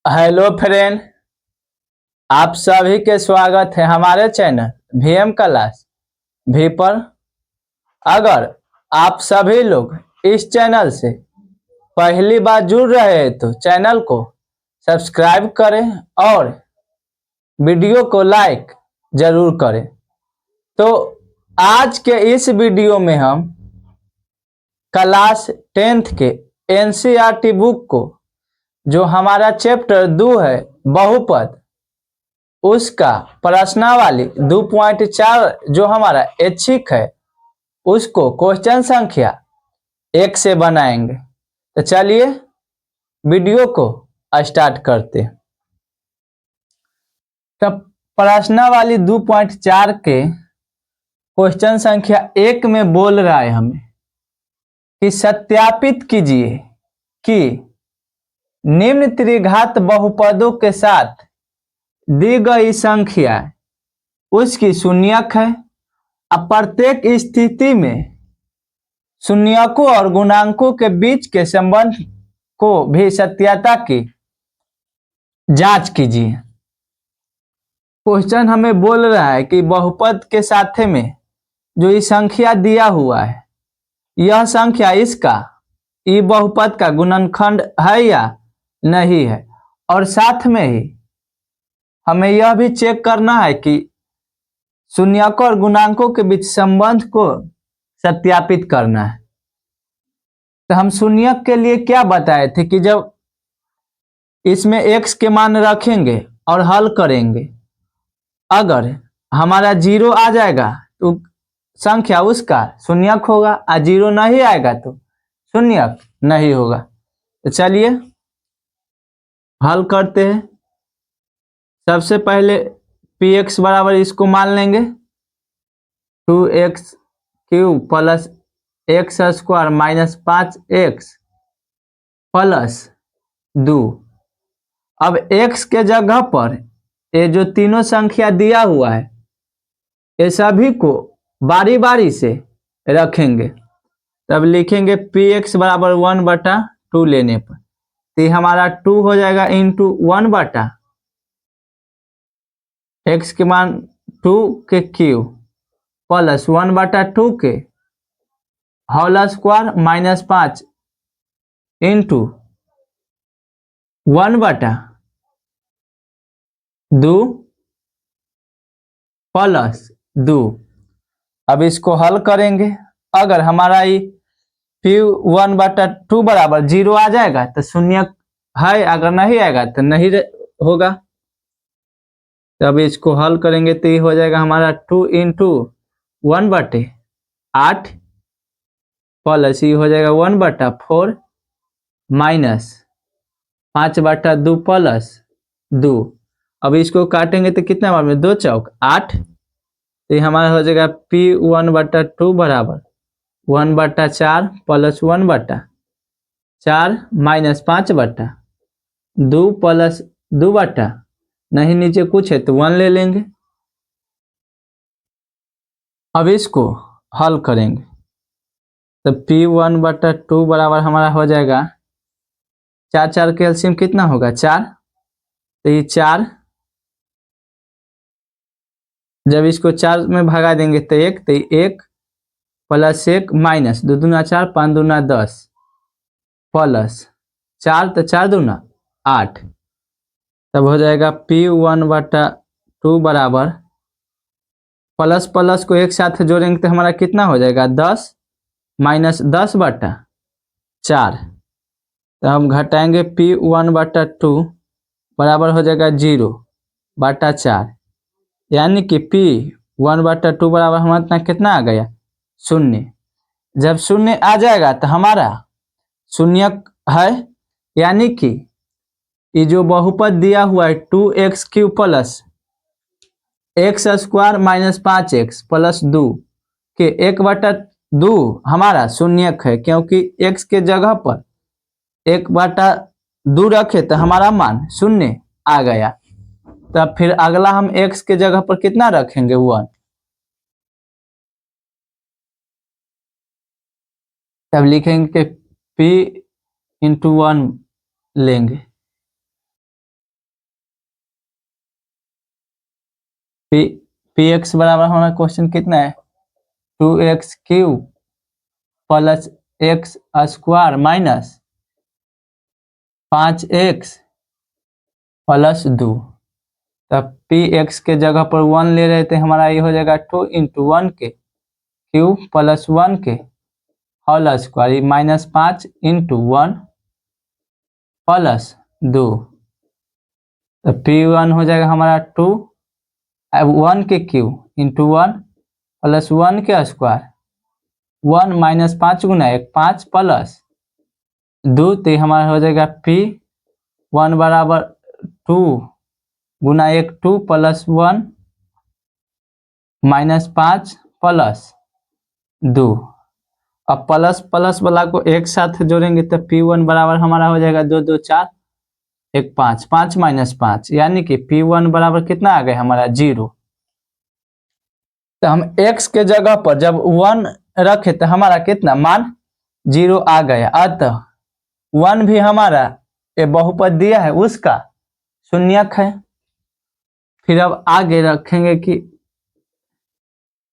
Hello friend, आप सभी के स्वागत है हमारे चैनल वीएम क्लास भी पर। अगर आप सभी लोग इस चैनल से पहली बार जुड़ रहे हैं तो चैनल को सब्सक्राइब करें और वीडियो को लाइक जरूर करें। तो आज के इस वीडियो में हम क्लास 10th के एनसीईआरटी बुक को जो हमारा चैप्टर 2 है बहुपद, उसका प्रश्नावली 2.4 जो हमारा ऐच्छिक है उसको क्वेश्चन संख्या 1 से बनाएंगे। तो चलिए वीडियो को स्टार्ट करते हैं। तो प्रश्नावली 2.4 के क्वेश्चन संख्या 1 में बोल रहा है हमें कि सत्यापित कीजिए कि निम्न त्रिघात बहुपदों के साथ दी गई संख्या उसकी शून्यक है। अब प्रत्येक स्थिति में शून्यकों और गुणांकों के बीच के संबंध को भी सत्यता की जांच कीजिए। क्वेश्चन हमें बोल रहा है कि बहुपद के साथ में जो ये संख्या दिया हुआ है, यह संख्या इसका ये बहुपद का गुणनखंड है या नहीं है, और साथ में ही हमें यह भी चेक करना है कि शून्यकों और गुणांकों के बीच संबंध को सत्यापित करना है। तो हम शून्यक के लिए क्या बताए थे कि जब इसमें x के मान रखेंगे और हल करेंगे, अगर हमारा 0 आ जाएगा तो संख्या उसका शून्यक होगा, और 0 नहीं आएगा तो शून्यक नहीं होगा। तो चलिए हल करते हैं। सबसे पहले px बराबर इसको मान लेंगे 2x cube plus x square minus 5x plus 2। अब x के जगह पर ये जो तीनों संख्या दिया हुआ है ये सभी को बारी बारी से रखेंगे। तब लिखेंगे px बराबर 1/2 लेने पर तो ये हमारा 2 हो जाएगा इंटू 1/, x के मान 2 के क्यूब प्लस 1/2 के whole square minus 5 into 1/2 plus 2। अब इसको हल करेंगे। अगर हमारा ये p1/2 बराबर 0 आ जाएगा तो शून्य है, अगर नहीं आएगा तो नहीं होगा। तब इसको हल करेंगे तो ये हो जाएगा हमारा 2 इंटू 1/8 प्लस ये हो जाएगा 1/4 माइनस 5/2 प्लस 2। अब इसको काटेंगे तो कितना बार में 2 चौक 8, तो ये हमारा हो जाएगा p1/2 बराबर 1/4 प्लस 1/4 माइनस 5/2 प्लस 2/, नहीं नीचे कुछ है तो 1 ले लेंगे। अब इसको हल करेंगे तो p1/2 बराबर हमारा हो जाएगा 4 4 के एलसीएम कितना होगा 4, तो ये 4 जब इसको 4 में भगा देंगे तो 1, तो 1 प्लस 1 माइनस 2 दूना 4 5 दूना 10 प्लस 4 तो 4 दूना 8। तब हो जाएगा p1/2 बराबर प्लस प्लस को एक साथ जोड़ेंगे तो हमारा कितना हो जाएगा 10 माइनस 10/4। तो हम घटाएंगे p1/2 बराबर हो जाएगा 0/4, यानी कि p1/2 बराबर हमारा कितना आ गया 0। जब 0 आ जाएगा तो हमारा शून्य है, यानी कि ये जो बहुपद दिया हुआ है 2x³ plus x square minus 5x plus 2 के 1/2 हमारा शून्यक है, क्योंकि x के जगह पर 1/2 रखे तो हमारा मान 0 आ गया। तब फिर अगला हम x के जगह पर कितना रखेंगे 1, तब लिखेंगे कि p इंटू 1 लेंगे। पी एक्स बराबर हमारा क्वेश्चन कितना है 2x³ plus x square minus 5x plus 2। तब पी एक्स के जगह पर 1 ले रहे थे, हमारा ये हो जाएगा 2 × 1 के क्यूब प्लस 1 के होल स्क्वायर -5 × 1 प्लस 2। तो P1 हो जाएगा हमारा 2 1 के क्यूब इंटू 1 प्लस 1 के स्क्वायर 1 -5 गुना 1 5 प्लस 2। तो हमारा हो जाएगा P1 बराबर 2 गुना 1 2 प्लस 1 -5 प्लस 2। अब प्लस प्लस वाला को एक साथ जोड़ेंगे तो P1 बराबर हमारा हो जाएगा 2 2 4 1 5 5 -5 यानी कि P1 बराबर कितना आ गया हमारा 0। तो हम x के जगह पर जब 1 रखे तो हमारा कितना मान 0 आ गया। अतः 1 भी हमारा ये बहुपद दिया है उसका शून्यक है। फिर अब आगे रखेंगे कि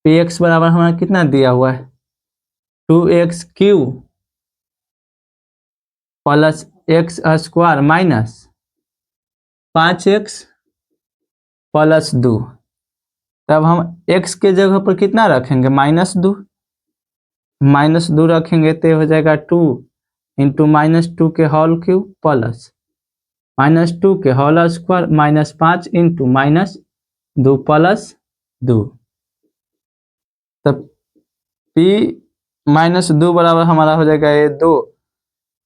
px बराबर हमारा कितना दिया हुआ है 2x³ plus x square minus 5x plus 2। तब हम x के जगह पर कितना रखेंगे -2 रखेंगे तो हो जाएगा 2 × -2 के होल क्यूब प्लस -2 के होल स्क्वायर -5 × -2 प्लस 2। तब P-2 बराबर हमारा हो जाएगा ये 2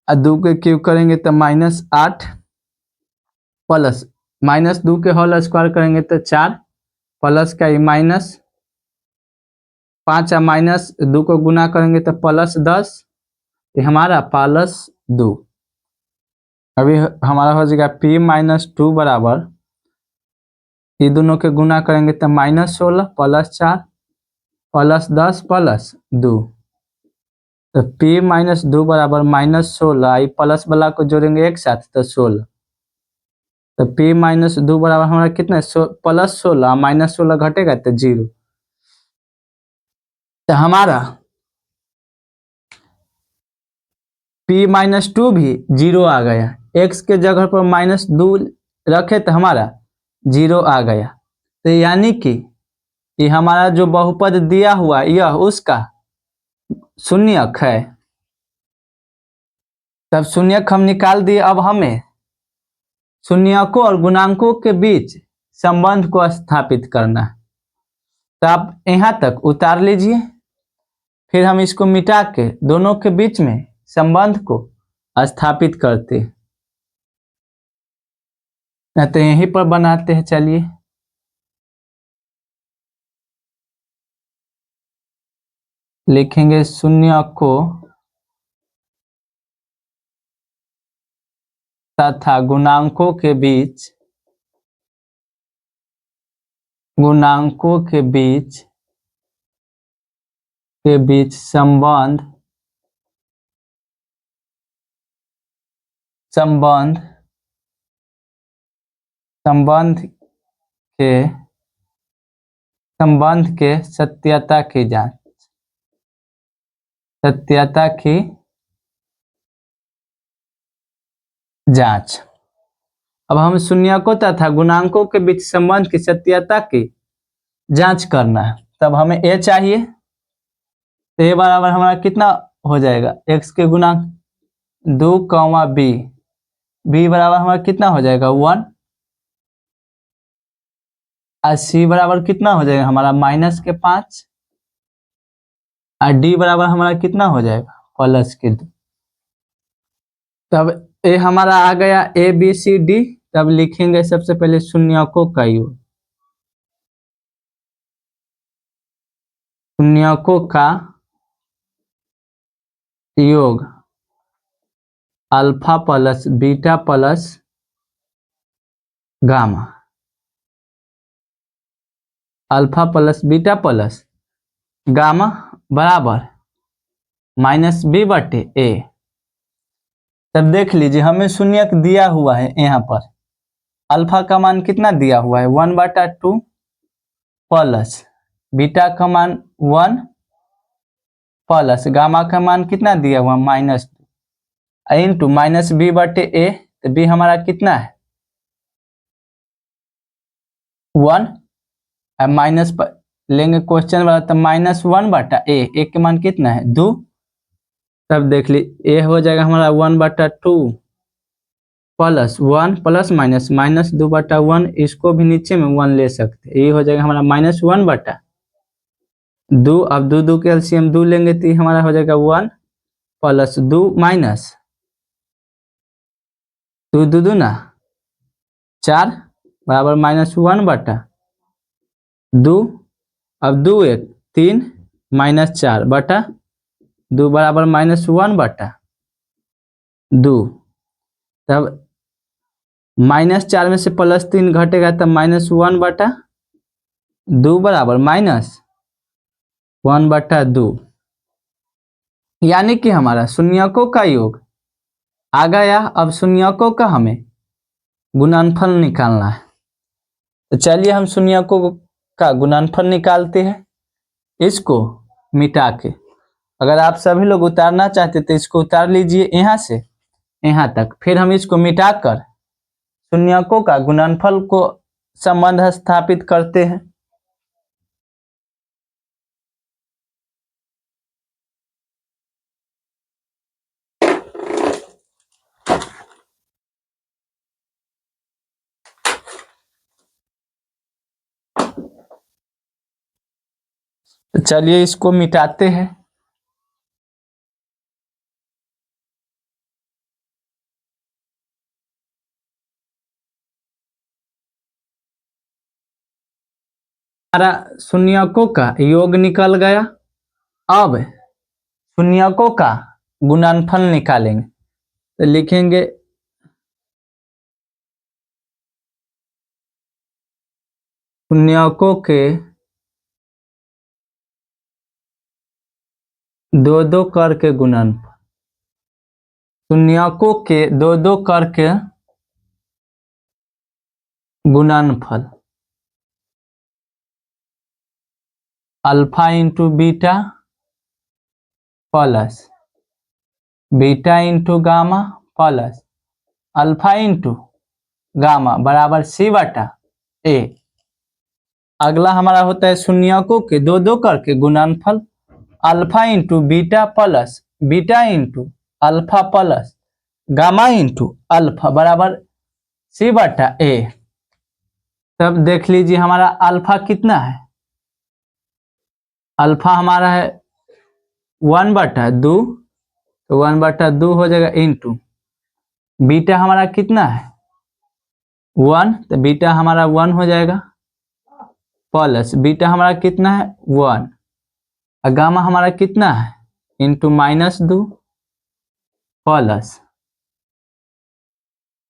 और 2 के क्यूब करेंगे तो -8 प्लस -2 के होल स्क्वायर करेंगे तो 4 प्लस का -5 और -2 को गुना करेंगे तो +10 ये हमारा +2। अभी हमारा हो जाएगा P-2 बराबर ये दोनों के गुना करेंगे तो -16 प्लस 4 प्लस 10 प्लस 2। तो P-2 बराबर -16 ये प्लस वाला को जोड़ेंगे एक साथ तो 16। तो P-2 बराबर हमारा कितना +16 -16 घटेगा तो 0। तो हमारा P-2 भी 0 आ गया। x के जगह पर -2 रखे तो हमारा 0 आ गया। तो यानी कि ये हमारा जो बहुपद दिया हुआ यह उसका शून्यक है। तब शून्यक हम निकाल दिए। अब हमें शून्यकों और गुणांकों के बीच संबंध को स्थापित करना है। तो आप यहाँ तक उतार लीजिए, फिर हम इसको मिटा के दोनों के बीच में संबंध को स्थापित करते हैं। तो यहीं पर बनाते हैं। चलिए लिखेंगे शून्यकों तथा गुणांकों के बीच संबंध के सत्यता की जांच। अब हम शून्यकों तथा गुणांकों के बीच संबंध की सत्यता की जांच करना है। तब हमें a चाहिए। तो a बराबर हमारा कितना हो जाएगा x के गुणांक 2, b बराबर हमारा कितना हो जाएगा 1 और c बराबर कितना हो जाएगा हमारा -5 और d बराबर हमारा कितना हो जाएगा +2। तब ए हमारा आ गया ABCD। तब लिखेंगे सबसे पहले शून्यकों का योग। शून्यकों का योग alpha plus beta plus gamma. Alpha plus beta plus gamma बराबर -b/a। तब देख लीजिए हमें शून्यक दिया हुआ है। यहाँ पर अल्फा का मान कितना दिया हुआ है 1/2 प्लस बीटा का मान 1 प्लस गामा का मान कितना दिया हुआ -2 इंटू -b/a, तो b हमारा कितना है 1, अब माइनस लेंगे क्वेश्चन वाला, तो -1/a, a के मान कितना है 2, तब देख ली a हो जाएगा हमारा 1/2 प्लस 1 प्लस माइनस -2/1, इसको भी नीचे में 1 ले सकते हैं, ये हो जाएगा हमारा -1/2, अब 2 के एलसीएम 2 लेंगे तो ये हमारा हो जाएगा 1 प्लस 2 माइनस 2 दूना 4 बराबर -1/2, अब 2 1 3 -4/2 बराबर -1/2, तब -4 में से +3 घटेगा तब -1/2 बराबर -1/2, यानी कि हमारा शून्यकों का योग आ गया। अब शून्यकों का हमें गुणनफल निकालना है, तो चलिए हम शून्यकों का गुणनफल निकालते हैं, इसको मिटा के। अगर आप सभी लोग उतारना चाहते तो इसको उतार लीजिए यहाँ से यहाँ तक, फिर हम इसको मिटाकर शून्यकों का गुणनफल को संबंध स्थापित करते हैं। तो चलिए इसको मिटाते हैं। हमारा शून्यकों का योग निकल गया। अब शून्यकों का गुणनफल निकालेंगे, तो लिखेंगे शून्यकों के दो करके गुणनफल, शून्यकों के दो करके गुणनफल alpha into beta plus beta into gamma plus alpha into gamma बराबर c/a। अगला हमारा होता है शून्यकों के दो करके गुणनफल alpha into beta plus beta into alpha plus gamma into alpha बराबर c/a। तब देख लीजिए हमारा अल्फा कितना है, अल्फा हमारा है 1/2, तो 1/2 हो जाएगा इंटू बीटा हमारा कितना है 1, तो बीटा हमारा 1 हो जाएगा प्लस बीटा हमारा कितना है 1, और गामा हमारा कितना है इंटू -2 प्लस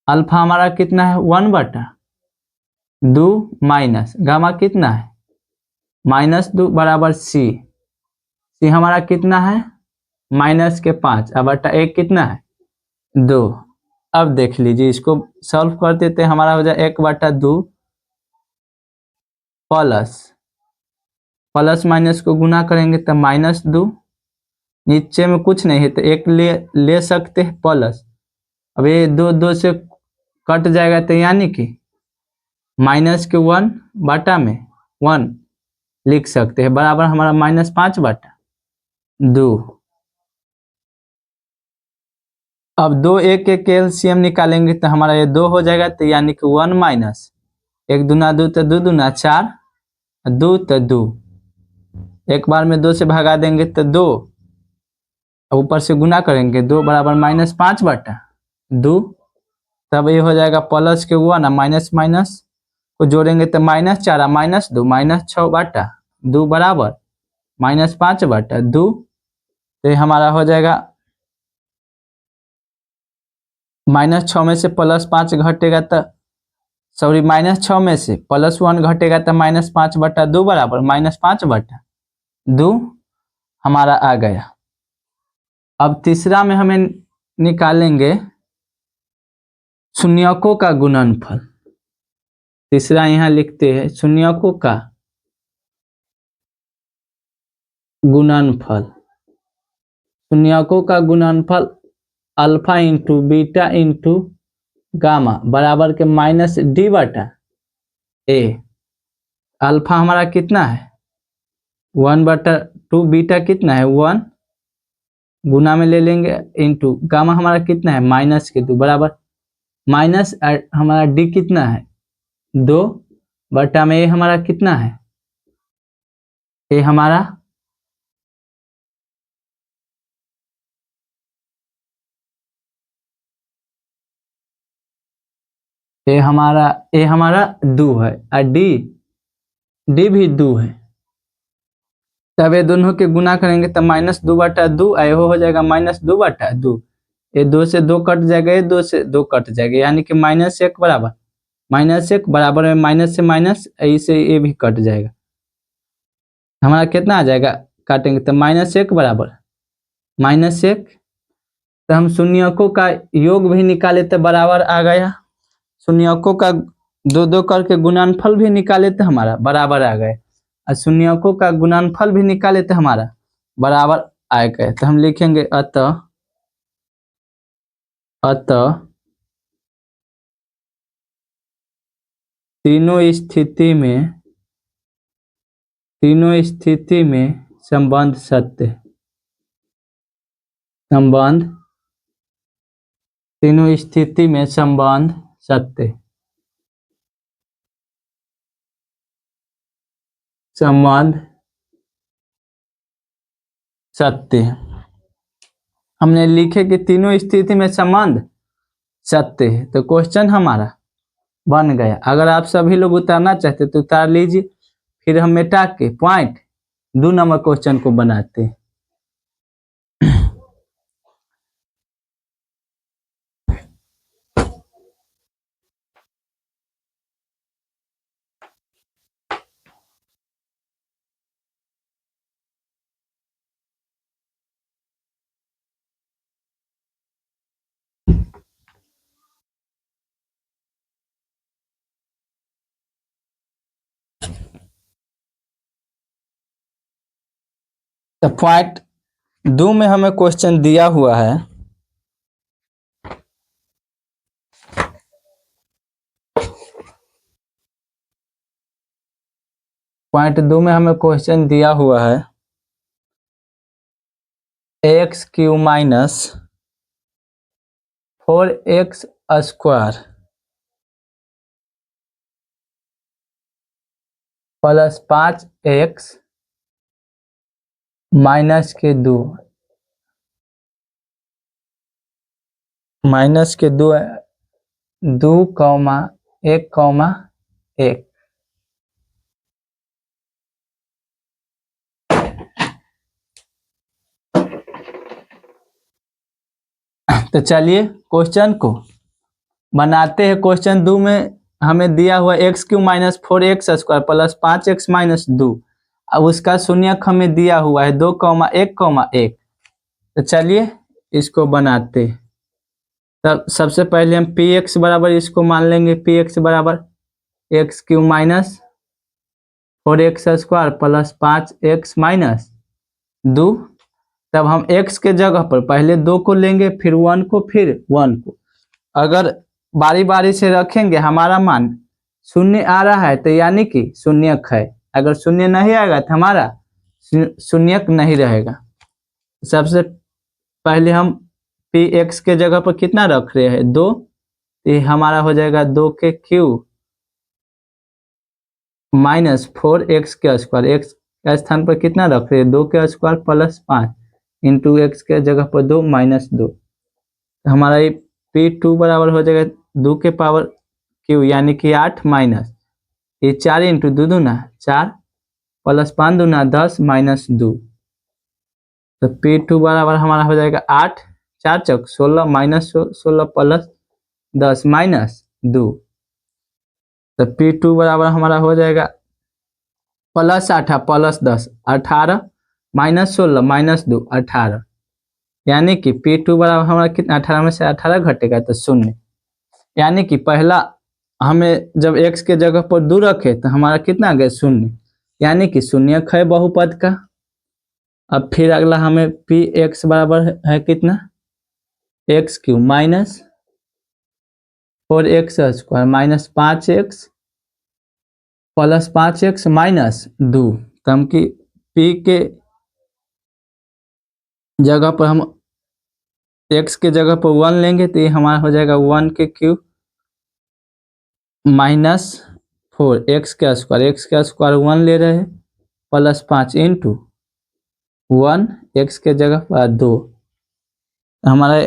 अल्फा हमारा कितना है 1/2 माइनस गामा कितना है -2 बराबर c हमारा कितना है -5, अब बटा 1 कितना है 2। अब देख लीजिए इसको सॉल्व कर देते हैं, हमारा हो जाए 1/2 प्लस माइनस को गुना करेंगे तो -2, नीचे में कुछ नहीं है तो 1 ले सकते हैं प्लस, अब ये 2 से कट जाएगा तो यानी कि -1 बटा में 1 लिख सकते हैं बराबर हमारा -5/2। अब 2 1 के एलसीएम निकालेंगे तो हमारा ये 2 हो जाएगा, तो यानी कि 1 माइनस 1 दूना 2 तो 2 दूना 4, 2 तो 2, एक बार में 2 से भगा देंगे तो 2, ऊपर से गुना करेंगे 2 बराबर -5/2, तब ये हो जाएगा प्लस के 1 माइनस माइनस को जोड़ेंगे तो -4 -2 -6/2 बराबर -5/2। तो ये हमारा हो जाएगा -6 में से +5 घटेगा तो सॉरी -6 में से +1 घटेगा तो -5/2 बराबर -5/2 हमारा आ गया। अब तीसरा में हमें निकालेंगे शून्यकों का गुणनफल। तीसरा यहाँ लिखते हैं शून्यकों का गुणनफल, शून्यकों का गुणनफल alpha into beta into gamma बराबर के -d/a। अल्फा हमारा कितना है 1/2, बीटा कितना है 1 गुना में ले लेंगे इंटू गामा हमारा कितना है -2 बराबर माइनस हमारा डी कितना है 2 में ए हमारा कितना है ए हमारा ए हमारा 2 है और डी भी 2 है। तब ये दोनों के गुना करेंगे तब -2/2 हो जाएगा -2/2। ये 2 से 2 कट जाएगा, ये 2 से 2 कट जाएगा, यानी कि -1 बराबर -1 बराबर में माइनस से माइनस ऐसे ये भी कट जाएगा। हमारा कितना आ जाएगा काटेंगे तो -1 बराबर -1। तो हम शून्यकों का योग भी निकाले तो बराबर आ गया, शून्यकों का 2-2 करके गुणनफल भी निकाले तो हमारा बराबर आ गए, और शून्यकों का गुणनफल भी निकाले तो हमारा बराबर आ गए। तो हम लिखेंगे अतः तीनों स्थिति में संबंध सत्य, तीनों स्थिति में संबंध सत्य, हमने लिखे कि तीनों स्थिति में संबंध सत्य है, तो क्वेश्चन हमारा बन गया। अगर आप सभी लोग उतारना चाहते तो उतार लीजिए, फिर हम मिटा के पॉइंट 2 नंबर क्वेश्चन को बनाते हैं। तो पॉइंट 2 में हमें क्वेश्चन दिया हुआ है, पॉइंट 2 में हमें क्वेश्चन दिया हुआ है x³ - 4x² + 5x - 2 (2,1,1) तो चलिए क्वेश्चन को बनाते हैं। क्वेश्चन 2 में हमें दिया हुआ x³ - 4x² + 5x - 2, अब उसका शून्यक हमें दिया हुआ है 2,1,1। तो चलिए इसको बनाते हैं। तब सबसे पहले हम px बराबर इसको मान लेंगे, px बराबर x³ - 4x² + 5x - 2। तब हम x के जगह पर पहले 2 को लेंगे, फिर 1 को, फिर 1 को। अगर बारी बारी से रखेंगे हमारा मान शून्य आ रहा है तो यानी कि शून्यक है, अगर शून्य नहीं आएगा तो हमारा शून्यक नहीं रहेगा। सबसे पहले हम px के जगह पर कितना रख रहे हैं 2, ये हमारा हो जाएगा 2 के क्यूब -4x² x के स्थान पर कितना रख रहे हैं 2 के स्क्वायर + 5 इंटू x के जगह पर 2 -2। तो हमारा ये p2 बराबर हो जाएगा 2 के पावर क्यू यानी कि 8 माइनस ये 4 इंटू 2 दूना 4 + 5 दूना 10 -2। तो p2 बराबर हमारा हो जाएगा 8 4 चौक 16 -16 + 10 -2। तो p2 बराबर हमारा हो जाएगा +8 + 10 18 -16 -2 18, यानी कि p2 बराबर हमारा कितना 18 में से 18 घटेगा तो 0, यानी कि पहला हमें जब x के जगह पर 2 रखे तो हमारा कितना आ गया 0, यानी कि शून्यक है बहुपद का। अब फिर अगला हमें पी एक्स बराबर है कितना, x cube minus 4x square minus 5x plus 5x minus 2। तो हम कि पी के जगह पर हम x के जगह पर 1 लेंगे तो ये हमारा हो जाएगा 1 के क्यूब माइनस 4x का स्क्वायर 1 ले रहे हैं प्लस 5 इंटू 1 x के जगह पर 2। हमारा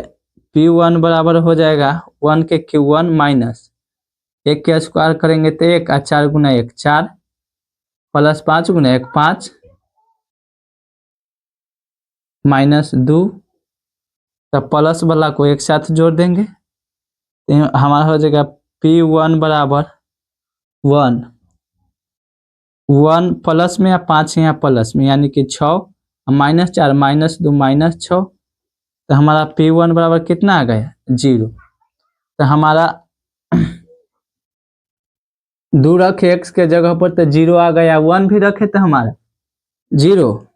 P1 बराबर हो जाएगा 1 के क्यूब 1 माइनस 1 के स्क्वायर करेंगे तो 1 और 4 गुना 1 4 प्लस 5 गुना 1 5 माइनस 2। तब प्लस वाला को एक साथ जोड़ देंगे तो हमारा हो जाएगा P1 बराबर 1 प्लस में या 5 यहाँ प्लस में यानी कि 6 माइनस 4 माइनस 2 माइनस 6। तो हमारा P1 बराबर कितना आ गया 0। तो हमारा 2 रखे x के जगह पर तो 0 आ गया, 1 भी रखे तो हमारा 0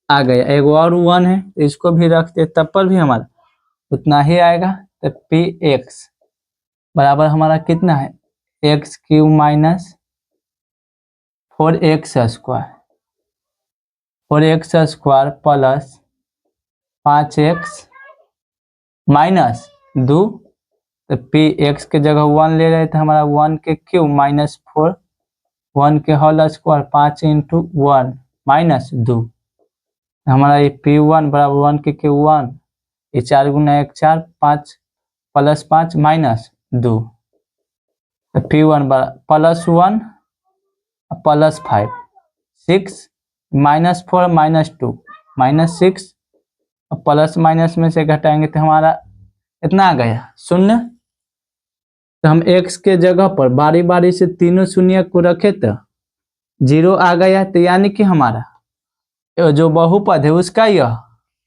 आ गया, एगो और 1 है तो इसको भी रखते तब पर भी हमारा उतना ही आएगा। तो Px बराबर हमारा कितना है x cube minus 4x square plus 5x minus 2। तो Px के जगह 1 ले रहे थे हमारा 1 के क्यूब माइनस 4 1 के होल स्क्वायर 5 इंटू 1 माइनस 2। हमारा ये P1 बराबर 1 के क्यूब 1 ये 4 गुना 1 4 5 प्लस 5 माइनस 2। तो P1 plus 1 plus 5 6 minus 4 minus 2 minus 6 plus minus में से घटाएंगे तो हमारा इतना आ गया 0। तो हम x के जगह पर बारी बारी से तीनों शून्य को रखे तो 0 आ गया। तो यानी कि हमारा जो बहुपद है उसका यह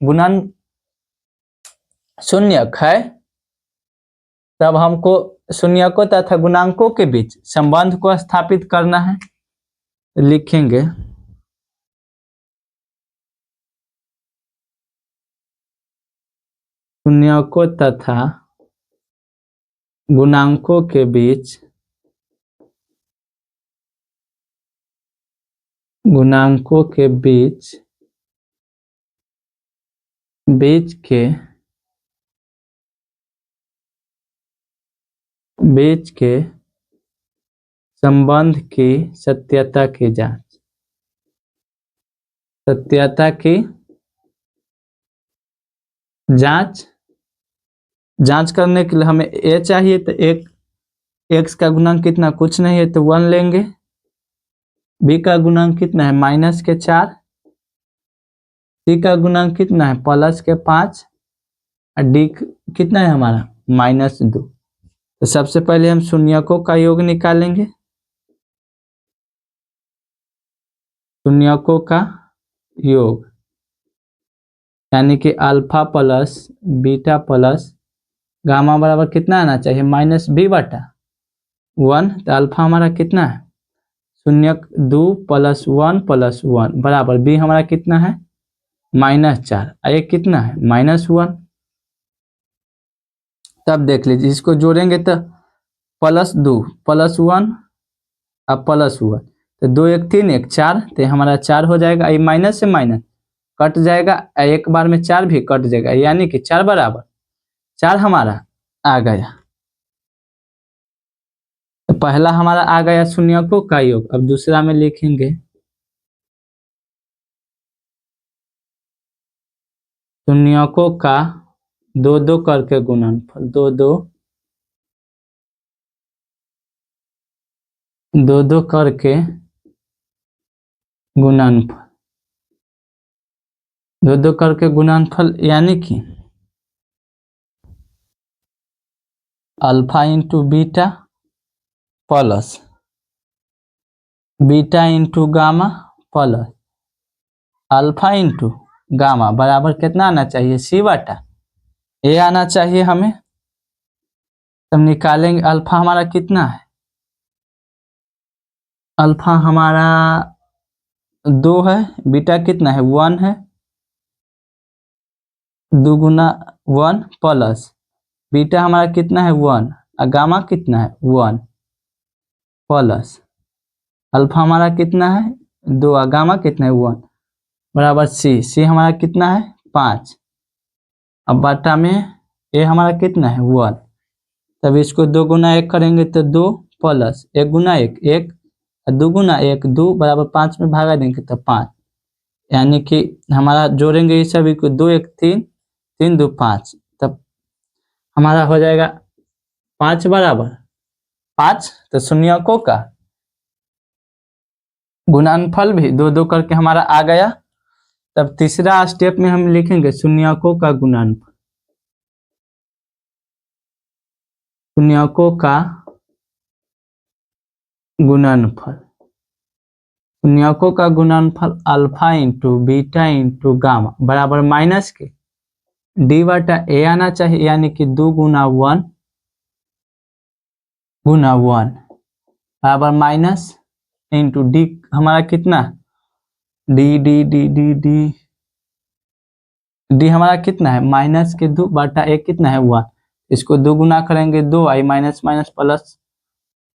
गुणन शून्यक है। तब हमको शून्यकों तथा गुणांकों के बीच संबंध को स्थापित करना है। लिखेंगे शून्यकों तथा गुणांकों के बीच बीच के संबंध की सत्यता की जांच करने के लिए हमें a चाहिए तो एक x का गुणांक कितना कुछ नहीं है तो 1 लेंगे। b का गुणांक कितना है माइनस के 4 c का गुणांक कितना है प्लस के 5 और d कितना है हमारा माइनस 2। तो सबसे पहले हम शून्यकों का योग निकालेंगे। शून्यकों का योग यानी कि alpha plus beta plus gamma बराबर कितना आना चाहिए माइनस b बटा 1। तो अल्फा हमारा कितना है 0 2 प्लस 1 बराबर b हमारा कितना है माइनस 4 और ये कितना है माइनस 1। तब देख लीजिए इसको जोड़ेंगे तो प्लस 2 प्लस 1 अब प्लस 1 तो 2 1 3 1 4 तो हमारा 4 हो जाएगा। ये माइनस से माइनस कट जाएगा, एक बार में 4 भी कट जाएगा यानी कि 4 बराबर 4 हमारा आ गया। तो पहला हमारा आ गया शून्यकों का योग। अब दूसरा में लिखेंगे शून्यकों का 2 2 करके गुणनफल 2 2 करके गुणनफल 2 2 करके गुणनफल यानी कि alpha into beta plus beta into gamma plus alpha into gamma बराबर कितना आना चाहिए c बटा a आना चाहिए हमें। तब निकालेंगे अल्फा हमारा कितना है अल्फा हमारा 2 है, बीटा कितना है 1 है 2 गुना 1 प्लस बीटा हमारा कितना है 1 और गामा कितना है 1 प्लस अल्फा हमारा कितना है 2 और गामा कितना है 1 बराबर सी हमारा कितना है 5। अब बटा में ए हमारा कितना है 1, तब इसको 2 गुना 1 करेंगे तो 2 प्लस 1 गुना 1 1 और 2 गुना 1 2 बराबर 5 में भागा देंगे तो 5, यानी कि हमारा जोड़ेंगे इस सभी को 2 1 3 3 2 5, तब हमारा हो जाएगा 5 बराबर 5। तो शून्यकों का गुणनफल भी 2 2 करके हमारा आ गया। तब तीसरा स्टेप में हम लिखेंगे शून्यकों का गुणनफल। शून्यकों का गुणनफल, शून्यकों का गुणनफल alpha into beta into gamma बराबर माइनस के डी बटा ए आना चाहिए, यानी कि 2 गुना 1 गुना 1 बराबर माइनस इंटू डी हमारा कितना D D D D D D हमारा कितना है माइनस के 2 बटा ए कितना है 1, इसको 2 गुना करेंगे 2 आई माइनस माइनस प्लस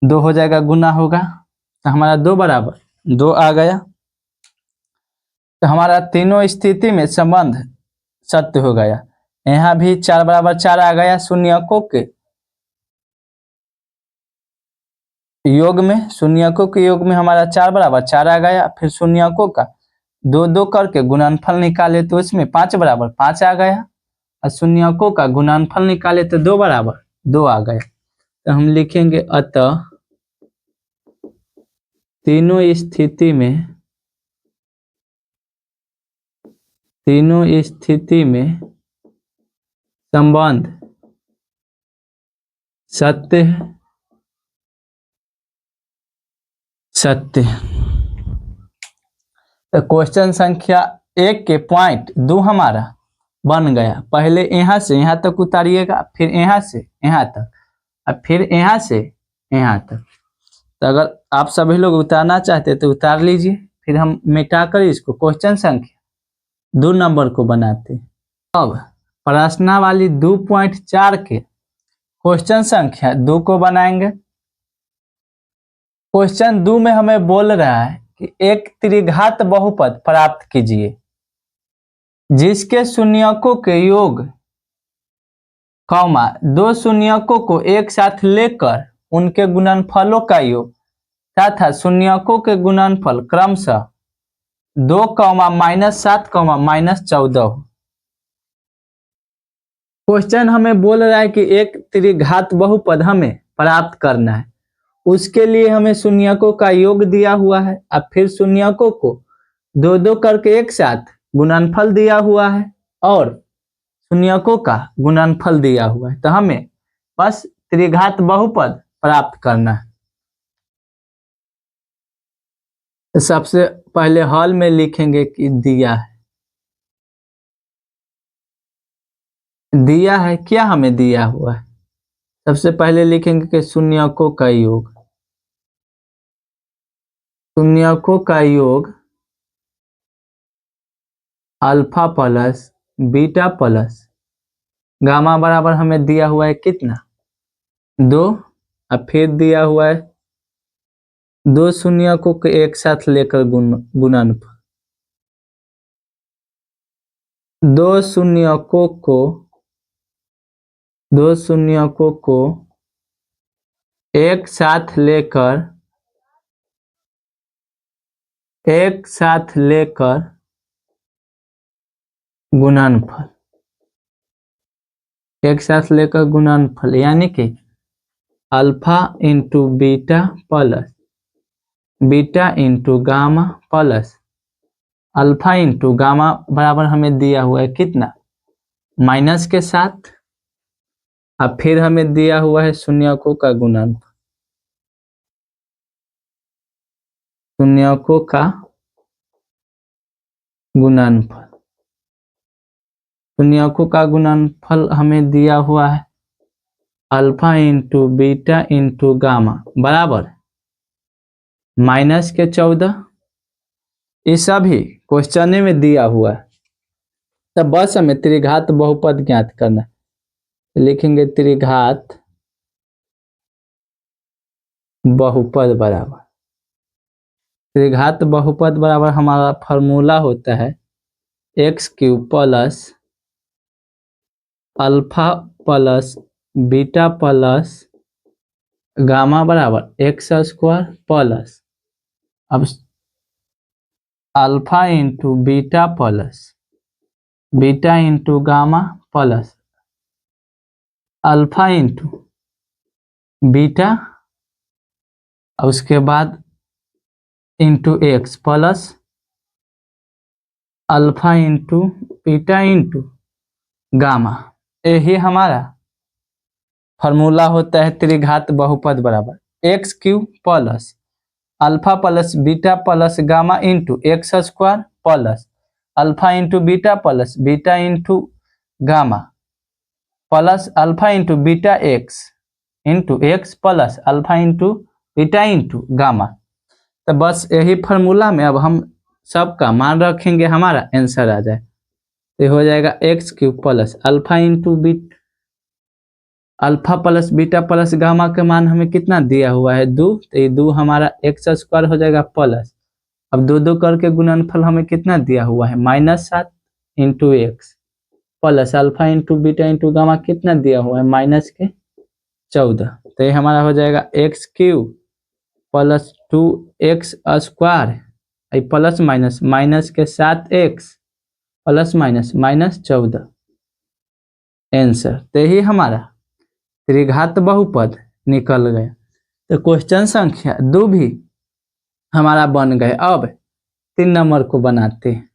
2 हो जाएगा गुना होगा तो हमारा 2 बराबर 2 आ गया। तो हमारा तीनों स्थिति में संबंध सत्य हो गया। यहाँ भी 4 बराबर 4 आ गया शून्यकों के योग में, शून्यकों के योग में हमारा 4 बराबर 4 आ गया। फिर शून्यकों का 2 2 करके गुणनफल निकाले तो इसमें 5 बराबर 5 आ गया और शून्यकों का गुणनफल निकाले तो 2 बराबर 2 आ गया। तो हम लिखेंगे अतः तीनों स्थिति में संबंध सत्य है, सत्य। तो क्वेश्चन संख्या 1 के पॉइंट 2 हमारा बन गया। पहले यहाँ से यहाँ तक उतारिएगा, फिर यहाँ से यहाँ तक और फिर यहाँ से यहाँ तक। तो अगर आप सभी लोग उतारना चाहते तो उतार लीजिए, फिर हम मिटाकर इसको क्वेश्चन संख्या 2 नंबर को बनाते हैं। अब प्रश्नावली 2.4 के क्वेश्चन संख्या 2 को बनाएंगे। क्वेश्चन 2 में हमें बोल रहा है कि एक त्रिघात बहुपद प्राप्त कीजिए जिसके शून्यकों के योग कौमा 2 शून्यकों को एक साथ लेकर उनके गुणनफलों का योग तथा शून्यकों के गुणनफल क्रमशः 2, -7, -14 हो। क्वेश्चन हमें बोल रहा है कि एक त्रिघात बहुपद हमें प्राप्त करना है, उसके लिए हमें शून्यकों का योग दिया हुआ है। अब फिर शून्यकों को 2 2 करके एक साथ गुणनफल दिया हुआ है और शून्यकों का गुणनफल दिया हुआ है। तो हमें बस त्रिघात बहुपद प्राप्त करना है। तो सबसे पहले हल में लिखेंगे कि दिया है क्या हमें दिया हुआ है। सबसे पहले लिखेंगे कि शून्यकों का योग, शून्यकों का योग alpha plus beta plus gamma बराबर हमें दिया हुआ है कितना 2, और फिर दिया हुआ है 2 शून्यकों को एक साथ लेकर गुणनफल, 2 शून्यकों को एक साथ लेकर गुणनफल, एक साथ लेकर गुणनफल, यानी कि alpha into beta plus beta into gamma plus alpha into gamma बराबर हमें दिया हुआ है कितना माइनस के साथ, और फिर हमें दिया हुआ है शून्यकों का गुणनफल, शून्यकों का गुणनफल, शून्यकों का गुणनफल हमें दिया हुआ है alpha into beta into gamma बराबर -14। ये सभी क्वेश्चन में दिया हुआ है। तो बस हमें त्रिघात बहुपद ज्ञात करना है। तो लिखेंगे त्रिघात बहुपद बराबर, त्रिघात बहुपद बराबर हमारा फॉर्मूला होता है x cube plus alpha plus beta plus gamma बराबर एक्स स्क्वायर प्लस अब alpha into beta plus beta into gamma plus alpha into beta और उसके बाद into x plus alpha into beta into gamma. यही हमारा formula होता है त्रिघात बहुपद बराबर x cube plus alpha plus beta plus gamma into x square plus alpha into beta into gamma plus alpha into beta x plus alpha into beta into gamma. तो बस यही formula में अब हम सबका मान रखेंगे, हमारा आंसर आ जाए। तो हो जाएगा x cube plus alpha into alpha plus beta plus gamma के मान हमें कितना दिया हुआ है 2, तो ये 2 हमारा एक्स स्क्वायर हो जाएगा प्लस अब 2 करके गुणनफल हमें कितना दिया हुआ है -7 into x plus alpha into beta into gamma कितना दिया हुआ है -14। तो ये हमारा हो जाएगा x cube plus 2x square plus minus के 7x प्लस -14 आंसर। तो यही हमारा त्रिघात बहुपद निकल गया। तो क्वेश्चन संख्या 2 भी हमारा बन गए। अब 3 नंबर को बनाते हैं।